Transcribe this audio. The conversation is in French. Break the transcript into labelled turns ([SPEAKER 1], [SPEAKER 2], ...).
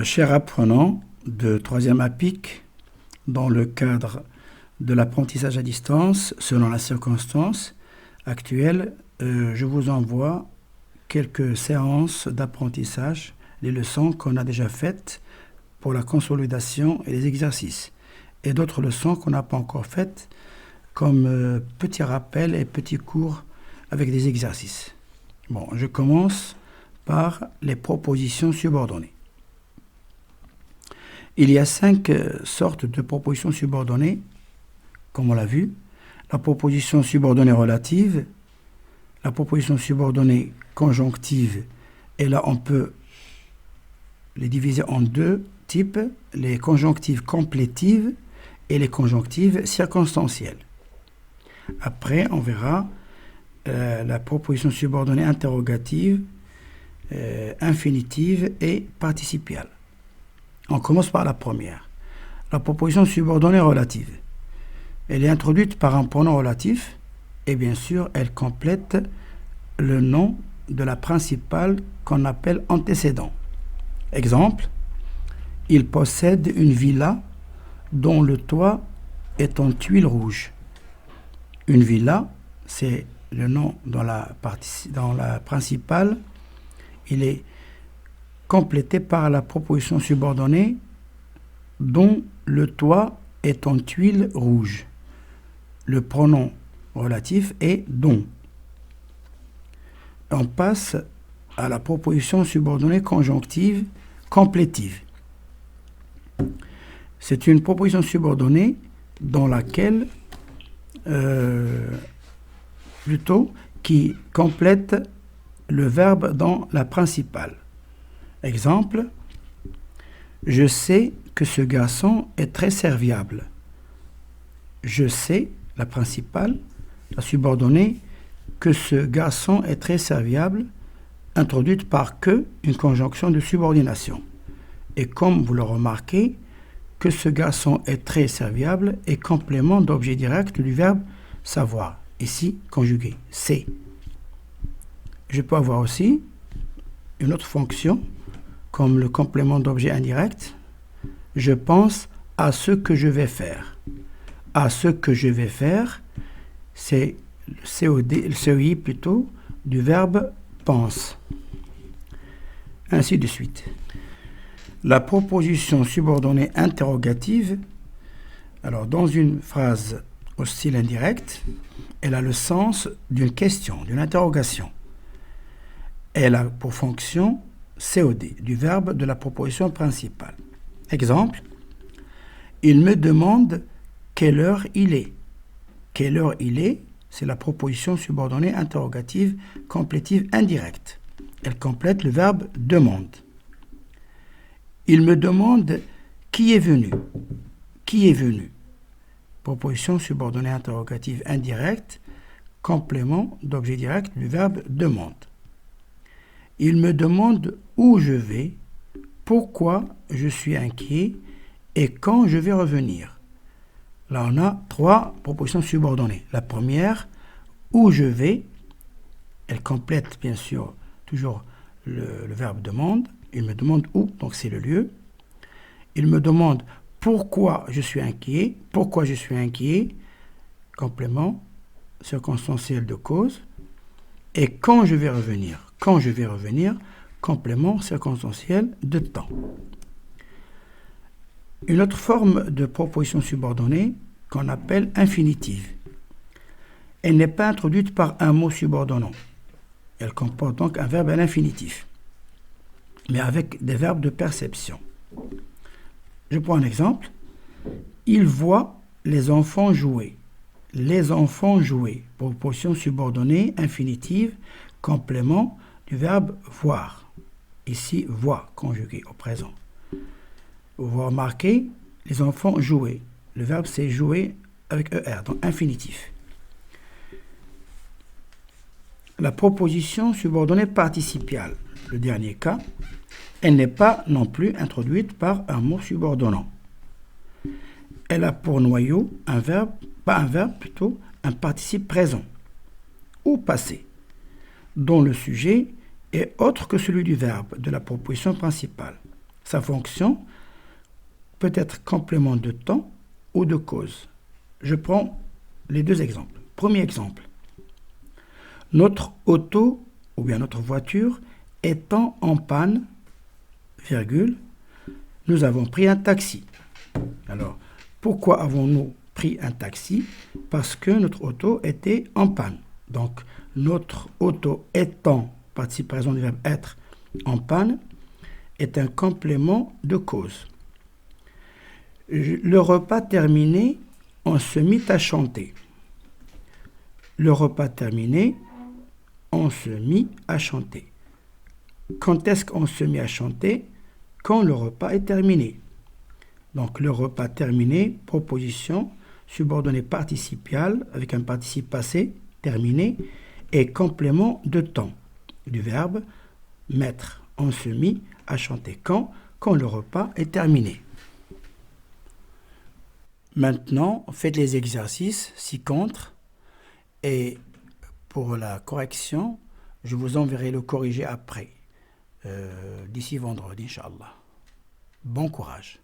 [SPEAKER 1] Chers apprenants de 3e APIC, dans le cadre de l'apprentissage à distance, selon la circonstance actuelle, je vous envoie quelques séances d'apprentissage, les leçons qu'on a déjà faites pour la consolidation et les exercices, et d'autres leçons qu'on n'a pas encore faites, comme petits rappels et petits cours avec des exercices. Bon, je commence par les propositions subordonnées. Il y a 5 sortes de propositions subordonnées, comme on l'a vu. La proposition subordonnée relative, la proposition subordonnée conjonctive, et là on peut les diviser en 2 types, les conjonctives complétives et les conjonctives circonstancielles. Après, on verra la proposition subordonnée interrogative, infinitive et participiale. On commence par la première. La proposition subordonnée relative. Elle est introduite par un pronom relatif et bien sûr, elle complète le nom de la principale qu'on appelle antécédent. Exemple, il possède une villa dont le toit est en tuiles rouges. Une villa, c'est le nom dans la principale. Il est complété par la proposition subordonnée dont le toit est en tuiles rouges. Le pronom relatif est dont. On passe à la proposition subordonnée conjonctive complétive. C'est une proposition subordonnée dans laquelle qui complète le verbe dans la principale. Exemple, je sais que ce garçon est très serviable. Je sais, la principale, la subordonnée, que ce garçon est très serviable, introduite par que, une conjonction de subordination. Et comme vous le remarquez, que ce garçon est très serviable est complément d'objet direct du verbe savoir, ici conjugué, c'est. Je peux avoir aussi une autre fonction, comme le complément d'objet indirect, je pense à ce que je vais faire. À ce que je vais faire, c'est le COI plutôt du verbe pense. Ainsi de suite. La proposition subordonnée interrogative, alors dans une phrase au style indirect, elle a le sens d'une question, d'une interrogation. Elle a pour fonction COD, du verbe de la proposition principale. Exemple, il me demande quelle heure il est. Quelle heure il est, c'est la proposition subordonnée interrogative complétive indirecte. Elle complète le verbe demande. Il me demande qui est venu. Qui est venu. Proposition subordonnée interrogative indirecte, complément d'objet direct du verbe demande. Il me demande où je vais, pourquoi je suis inquiet et quand je vais revenir. Là, on a 3 propositions subordonnées. La première, où je vais, elle complète bien sûr toujours le verbe demande. Il me demande où, donc c'est le lieu. Il me demande pourquoi je suis inquiet, complément circonstanciel de cause. Et quand je vais revenir, complément circonstanciel de temps. Une autre forme de proposition subordonnée qu'on appelle infinitive. Elle n'est pas introduite par un mot subordonnant. Elle comporte donc un verbe à l'infinitif, mais avec des verbes de perception. Je prends un exemple. Il voit les enfants jouer. Les enfants jouer. Proposition subordonnée infinitive, complément du verbe voir. Ici, voit, conjugué au présent. Vous remarquez, les enfants jouer. Le verbe c'est jouer avec ER, donc infinitif. La proposition subordonnée participiale, le dernier cas, elle n'est pas non plus introduite par un mot subordonnant. Elle a pour noyau un verbe, plutôt un participe présent ou passé, dont le sujet est autre que celui du verbe de la proposition principale. Sa fonction peut être complément de temps ou de cause. Je prends les deux exemples. Premier exemple. Notre auto ou bien notre voiture étant en panne, virgule, nous avons pris un taxi. Alors, pourquoi avons-nous pris un taxi? Parce que notre auto était en panne. Donc, notre auto étant, participe présent du verbe être, en panne, est un complément de cause. Le repas terminé, on se mit à chanter. Le repas terminé, on se mit à chanter. Quand est-ce qu'on se mit à chanter? Quand le repas est terminé. Donc, le repas terminé, proposition, subordonnée participiale, avec un participe passé, terminé, et complément de temps, du verbe mettre. On se mit à chanter. Quand le repas est terminé. Maintenant, faites les exercices ci-contre, et pour la correction, je vous enverrai le corrigé après, d'ici vendredi, Inch'Allah. Bon courage.